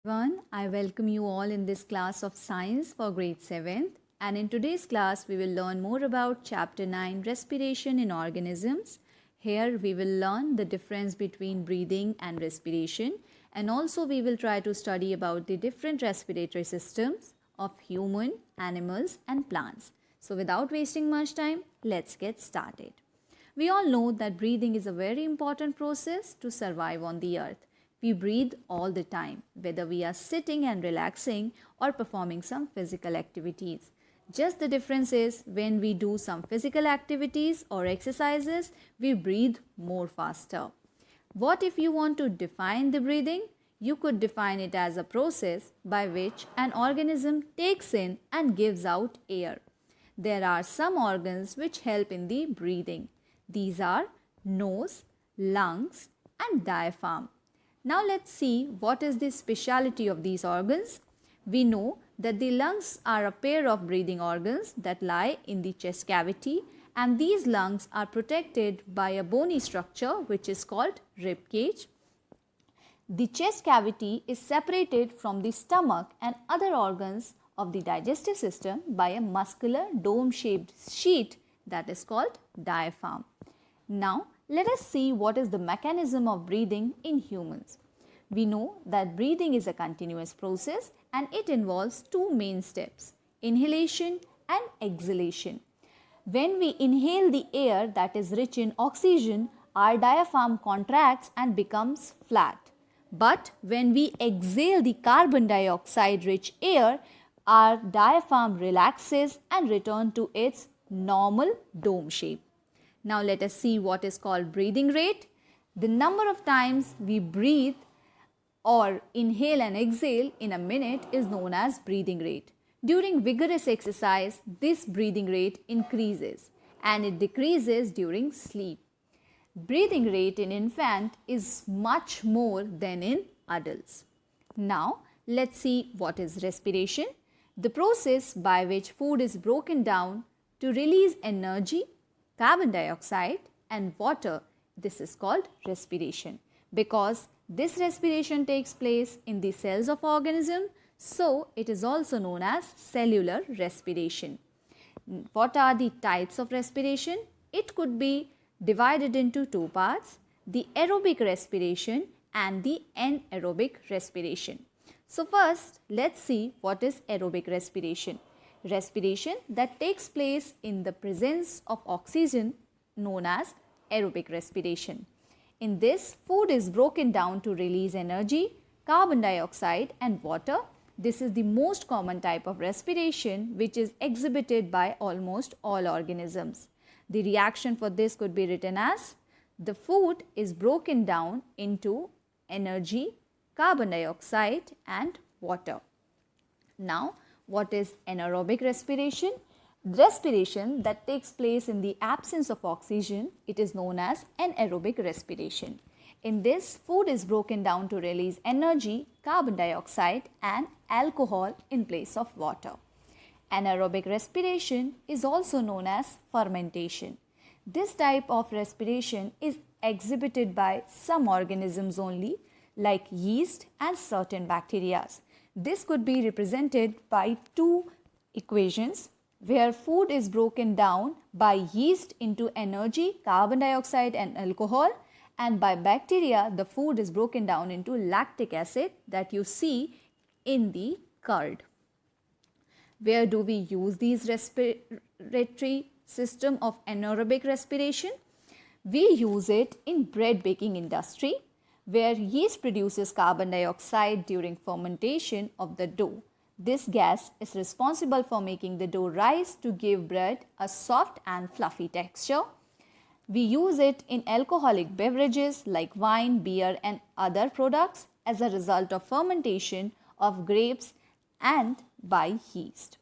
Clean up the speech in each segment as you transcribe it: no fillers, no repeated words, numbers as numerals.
Everyone, I welcome you all in this class of science for grade 7th, and in today's class we will learn more about chapter 9 respiration in organisms. Here we will learn the difference between breathing and respiration, and also we will try to study about the different respiratory systems of human, animals and plants. So without wasting much time, let's get started. We all know that breathing is a very important process to survive on the earth. We breathe all the time, whether we are sitting and relaxing or performing some physical activities. Just the difference is when we do some physical activities or exercises, we breathe more faster. What if you want to define the breathing? You could define it as a process by which an organism takes in and gives out air. There are some organs which help in the breathing. These are nose, lungs and diaphragm. Now let's see what is the speciality of these organs. We know that the lungs are a pair of breathing organs that lie in the chest cavity, and these lungs are protected by a bony structure which is called rib cage. The chest cavity is separated from the stomach and other organs of the digestive system by a muscular dome-shaped sheet that is called diaphragm. Now, let us see what is the mechanism of breathing in humans. We know that breathing is a continuous process and it involves two main steps, inhalation and exhalation. When we inhale the air that is rich in oxygen, our diaphragm contracts and becomes flat. But when we exhale the carbon dioxide rich air, our diaphragm relaxes and returns to its normal dome shape. Now let us see what is called breathing rate. The number of times we breathe or inhale and exhale in a minute is known as breathing rate. During vigorous exercise, this breathing rate increases and it decreases during sleep. Breathing rate in infant is much more than in adults. Now let's see what is respiration. The process by which food is broken down to release energy, carbon dioxide and water. This is called respiration because this respiration takes place in the cells of organism, so it is also known as cellular respiration. What are the types of respiration? It could be divided into two parts, the aerobic respiration and the anaerobic respiration. So first, let's see what is aerobic respiration. Respiration that takes place in the presence of oxygen known as aerobic respiration. In this, food is broken down to release energy, carbon dioxide and water. This is the most common type of respiration which is exhibited by almost all organisms. The reaction for this could be written as the food is broken down into energy, carbon dioxide and water. Now, what is anaerobic respiration? Respiration that takes place in the absence of oxygen, it is known as anaerobic respiration. In this, food is broken down to release energy, carbon dioxide and alcohol in place of water. Anaerobic respiration is also known as fermentation. This type of respiration is exhibited by some organisms only, like yeast and certain bacteria. This could be represented by two equations where food is broken down by yeast into energy, carbon dioxide and alcohol, and by bacteria the food is broken down into lactic acid that you see in the curd. Where do we use these respiratory system of anaerobic respiration? We use it in bread baking industry where yeast produces carbon dioxide during fermentation of the dough. This gas is responsible for making the dough rise to give bread a soft and fluffy texture. We use it in alcoholic beverages like wine, beer and other products as a result of fermentation of grapes and by yeast.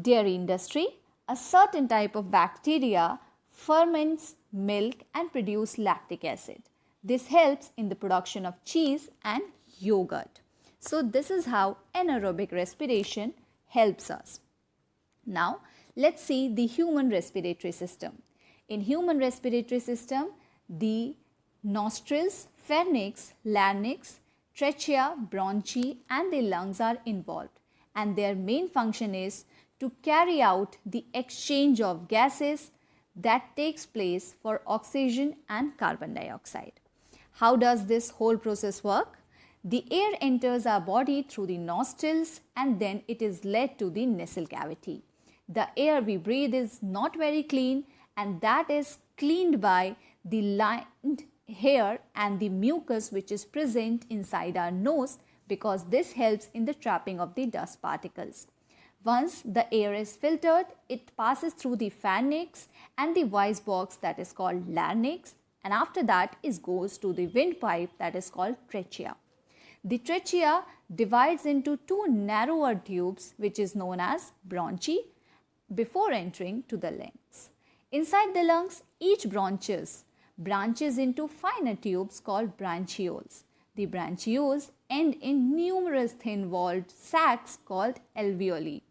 Dairy industry, a certain type of bacteria ferments milk and produce lactic acid. This helps in the production of cheese and yogurt. So this is how anaerobic respiration helps us. Now let's see the human respiratory system. In human respiratory system, the nostrils, pharynx, larynx, trachea, bronchi and the lungs are involved, and their main function is to carry out the exchange of gases that takes place for oxygen and carbon dioxide. How does this whole process work? The air enters our body through the nostrils and then it is led to the nasal cavity. The air we breathe is not very clean, and that is cleaned by the lined hair and the mucus which is present inside our nose, because this helps in the trapping of the dust particles. Once the air is filtered, it passes through the pharynx and the voice box that is called larynx, and after that it goes to the windpipe that is called trachea. The trachea divides into two narrower tubes which is known as bronchi before entering to the lungs. Inside the lungs, each branches into finer tubes called branchioles. The branchioles end in numerous thin-walled sacs called alveoli.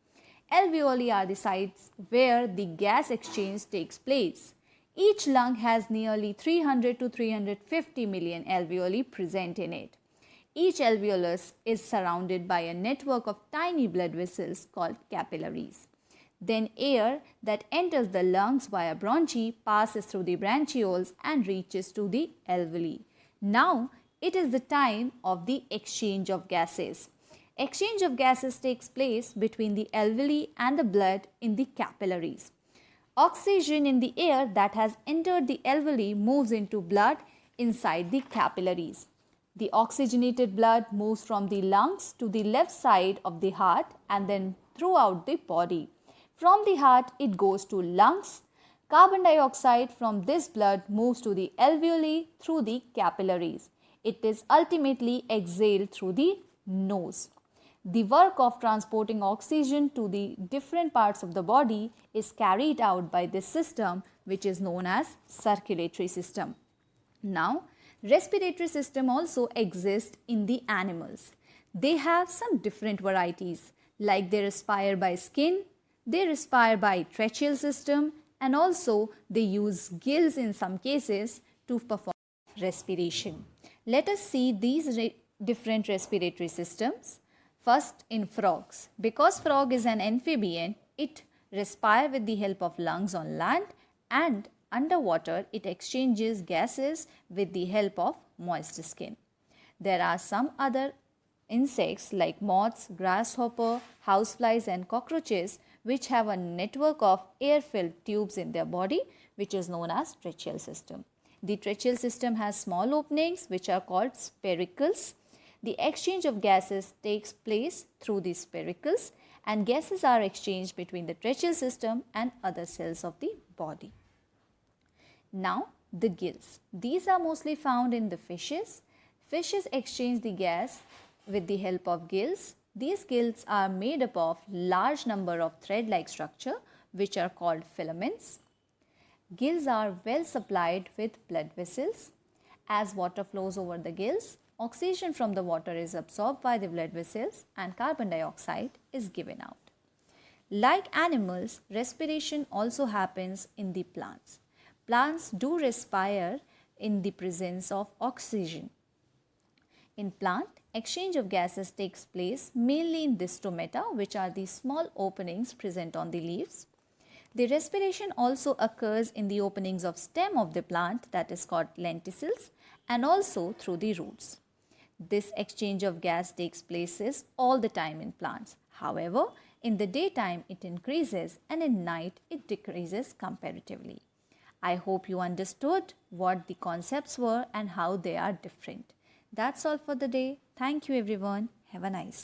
Alveoli are the sites where the gas exchange takes place. Each lung has nearly 300 to 350 million alveoli present in it. Each alveolus is surrounded by a network of tiny blood vessels called capillaries. Then air that enters the lungs via bronchi passes through the branchioles and reaches to the alveoli. Now it is the time of the exchange of gases. Exchange of gases takes place between the alveoli and the blood in the capillaries. Oxygen in the air that has entered the alveoli moves into blood inside the capillaries. The oxygenated blood moves from the lungs to the left side of the heart and then throughout the body. From the heart, it goes to lungs. Carbon dioxide from this blood moves to the alveoli through the capillaries. It is ultimately exhaled through the nose. The work of transporting oxygen to the different parts of the body is carried out by this system, which is known as circulatory system. Now, respiratory system also exists in the animals. They have some different varieties, like they respire by skin, they respire by tracheal system, and also they use gills in some cases to perform respiration. Let us see these different respiratory systems. First, in frogs. Because frog is an amphibian, it respires with the help of lungs on land, and underwater it exchanges gases with the help of moist skin. There are some other insects like moths, grasshopper, houseflies and cockroaches which have a network of air-filled tubes in their body, which is known as tracheal system. The tracheal system has small openings which are called spiracles. The exchange of gases takes place through these spiracles, and gases are exchanged between the tracheal system and other cells of the body. Now, the gills. These are mostly found in the fishes. Fishes exchange the gas with the help of gills. These gills are made up of large number of thread-like structure which are called filaments. Gills are well supplied with blood vessels. As water flows over the gills, oxygen from the water is absorbed by the blood vessels and carbon dioxide is given out. Like animals, respiration also happens in the plants. Plants do respire in the presence of oxygen. In plant, exchange of gases takes place mainly in the stomata, which are the small openings present on the leaves. The respiration also occurs in the openings of stem of the plant, that is called lenticels, and also through the roots. This exchange of gas takes place all the time in plants. However, in the daytime it increases and in night it decreases comparatively. I hope you understood what the concepts were and how they are different. That's all for the day. Thank you everyone. Have a nice day.